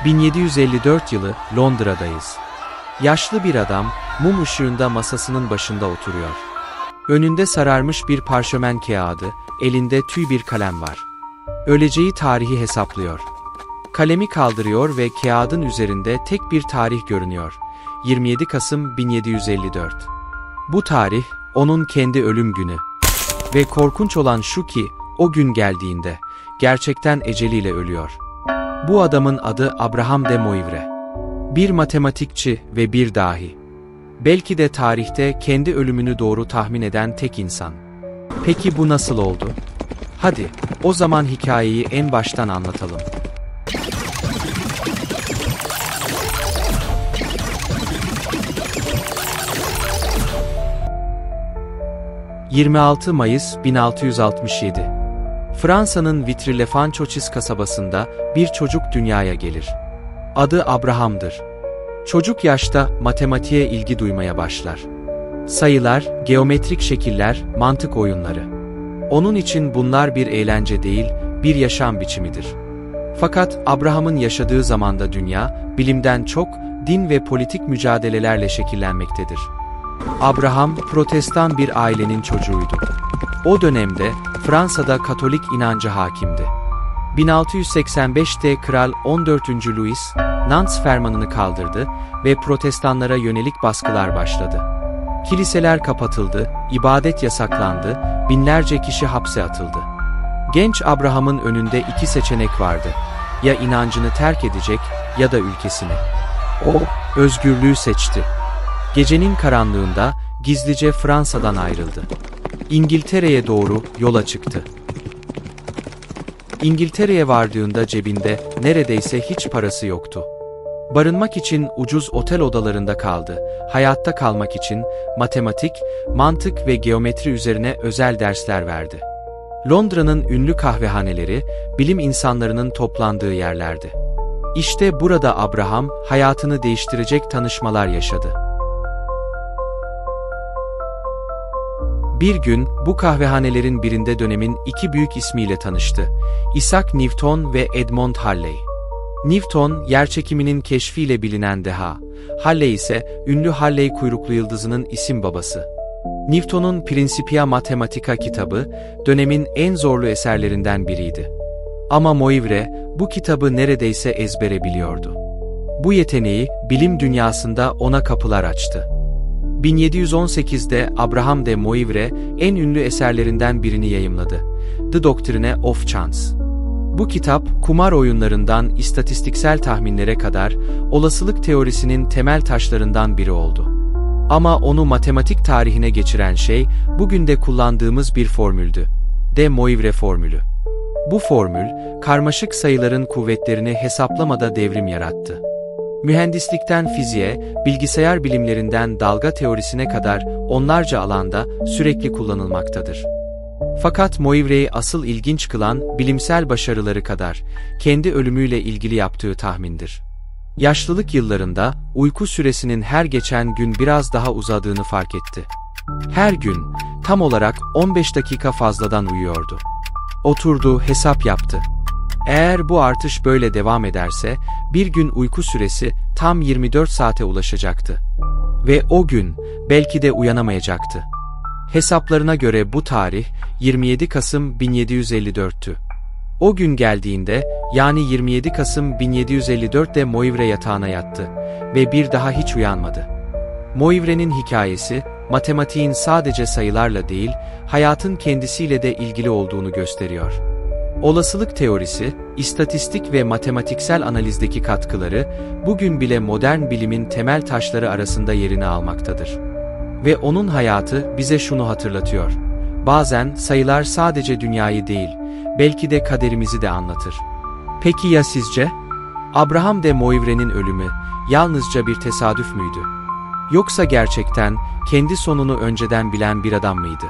1754 yılı Londra'dayız. Yaşlı bir adam, mum ışığında masasının başında oturuyor. Önünde sararmış bir parşömen kağıdı, elinde tüy bir kalem var. Öleceği tarihi hesaplıyor. Kalemi kaldırıyor ve kağıdın üzerinde tek bir tarih görünüyor. 27 Kasım 1754. Bu tarih, onun kendi ölüm günü. Ve korkunç olan şu ki, o gün geldiğinde, gerçekten eceliyle ölüyor. Bu adamın adı Abraham de Moivre. Bir matematikçi ve bir dahi. Belki de tarihte kendi ölümünü doğru tahmin eden tek insan. Peki bu nasıl oldu? Hadi, o zaman hikayeyi en baştan anlatalım. ...26 Mayıs 1667. Fransa'nın Vitry-le-Francois kasabasında bir çocuk dünyaya gelir. Adı Abraham'dır. Çocuk yaşta matematiğe ilgi duymaya başlar. Sayılar, geometrik şekiller, mantık oyunları. Onun için bunlar bir eğlence değil, bir yaşam biçimidir. Fakat Abraham'ın yaşadığı zamanda dünya, bilimden çok, din ve politik mücadelelerle şekillenmektedir. Abraham, Protestan bir ailenin çocuğuydu. O dönemde Fransa'da Katolik inancı hakimdi. 1685'te Kral 14. Louis, Nantes fermanını kaldırdı ve Protestanlara yönelik baskılar başladı. Kiliseler kapatıldı, ibadet yasaklandı, binlerce kişi hapse atıldı. Genç Abraham'ın önünde iki seçenek vardı. Ya inancını terk edecek ya da ülkesini. O, özgürlüğü seçti. Gecenin karanlığında gizlice Fransa'dan ayrıldı. İngiltere'ye doğru yola çıktı. İngiltere'ye vardığında cebinde neredeyse hiç parası yoktu. Barınmak için ucuz otel odalarında kaldı. Hayatta kalmak için matematik, mantık ve geometri üzerine özel dersler verdi. Londra'nın ünlü kahvehaneleri, bilim insanlarının toplandığı yerlerdi. İşte burada Abraham, hayatını değiştirecek tanışmalar yaşadı. Bir gün, bu kahvehanelerin birinde dönemin iki büyük ismiyle tanıştı. Isaac Newton ve Edmond Halley. Newton, yerçekiminin keşfiyle bilinen deha. Halley ise, ünlü Halley kuyruklu yıldızının isim babası. Newton'un Principia Mathematica kitabı, dönemin en zorlu eserlerinden biriydi. Ama Moivre, bu kitabı neredeyse ezbere biliyordu. Bu yeteneği, bilim dünyasında ona kapılar açtı. 1718'de Abraham de Moivre, en ünlü eserlerinden birini yayımladı. The Doctrine of Chance. Bu kitap, kumar oyunlarından istatistiksel tahminlere kadar, olasılık teorisinin temel taşlarından biri oldu. Ama onu matematik tarihine geçiren şey, bugün de kullandığımız bir formüldü. De Moivre formülü. Bu formül, karmaşık sayıların kuvvetlerini hesaplamada devrim yarattı. Mühendislikten fiziğe, bilgisayar bilimlerinden dalga teorisine kadar onlarca alanda sürekli kullanılmaktadır. Fakat Moivre'yi asıl ilginç kılan bilimsel başarıları kadar kendi ölümüyle ilgili yaptığı tahmindir. Yaşlılık yıllarında uyku süresinin her geçen gün biraz daha uzadığını fark etti. Her gün tam olarak 15 dakika fazladan uyuyordu. Oturdu, hesap yaptı. Eğer bu artış böyle devam ederse, bir gün uyku süresi tam 24 saate ulaşacaktı. Ve o gün, belki de uyanamayacaktı. Hesaplarına göre bu tarih, 27 Kasım 1754'tü. O gün geldiğinde, yani 27 Kasım 1754'te Moivre yatağına yattı ve bir daha hiç uyanmadı. Moivre'nin hikayesi, matematiğin sadece sayılarla değil, hayatın kendisiyle de ilgili olduğunu gösteriyor. Olasılık teorisi, istatistik ve matematiksel analizdeki katkıları, bugün bile modern bilimin temel taşları arasında yerini almaktadır. Ve onun hayatı bize şunu hatırlatıyor. Bazen sayılar sadece dünyayı değil, belki de kaderimizi de anlatır. Peki ya sizce? Abraham de Moivre'nin ölümü, yalnızca bir tesadüf müydü? Yoksa gerçekten, kendi sonunu önceden bilen bir adam mıydı?